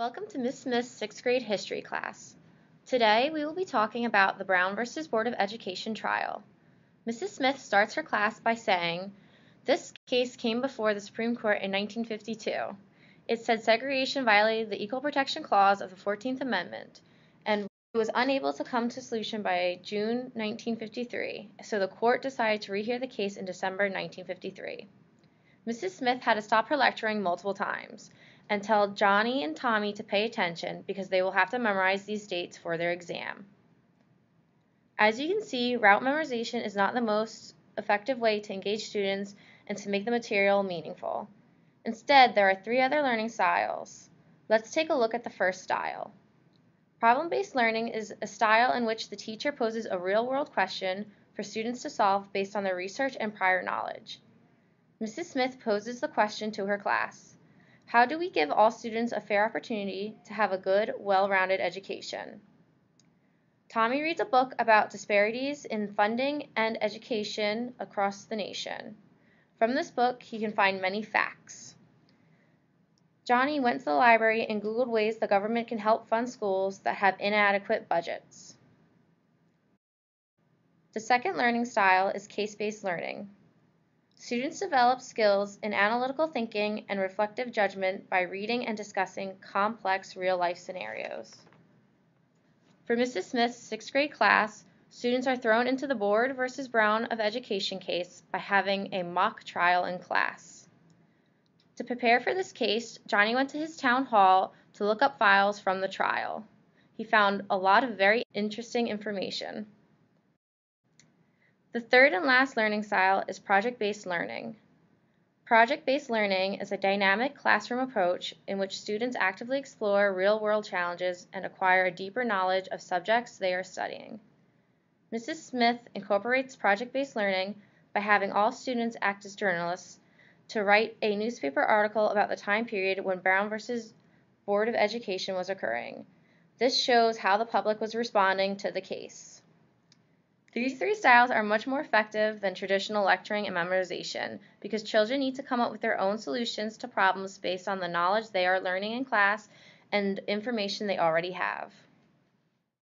Welcome to Ms. Smith's 6th grade history class. Today we will be talking about the Brown v. Board of Education trial. Mrs. Smith starts her class by saying, "This case came before the Supreme Court in 1952. It said segregation violated the Equal Protection Clause of the 14th Amendment, and it was unable to come to solution by June 1953, so the court decided to rehear the case in December 1953. Mrs. Smith had to stop her lecturing multiple times and tell Johnny and Tommy to pay attention because they will have to memorize these dates for their exam. As you can see, route memorization is not the most effective way to engage students and to make the material meaningful. Instead, there are 3 other learning styles. Let's take a look at the first style. Problem-based learning is a style in which the teacher poses a real-world question for students to solve based on their research and prior knowledge. Mrs. Smith poses the question to her class: how do we give all students a fair opportunity to have a good, well-rounded education? Tommy reads a book about disparities in funding and education across the nation. From this book, he can find many facts. Johnny went to the library and Googled ways the government can help fund schools that have inadequate budgets. The second learning style is case-based learning. Students develop skills in analytical thinking and reflective judgment by reading and discussing complex real-life scenarios. For Mrs. Smith's 6th grade class, students are thrown into the Board v. Brown of Education case by having a mock trial in class. To prepare for this case, Johnny went to his town hall to look up files from the trial. He found a lot of very interesting information. The third and last learning style is project-based learning. Project-based learning is a dynamic classroom approach in which students actively explore real-world challenges and acquire a deeper knowledge of subjects they are studying. Mrs. Smith incorporates project-based learning by having all students act as journalists to write a newspaper article about the time period when Brown v. Board of Education was occurring. This shows how the public was responding to the case. These 3 styles are much more effective than traditional lecturing and memorization because children need to come up with their own solutions to problems based on the knowledge they are learning in class and information they already have.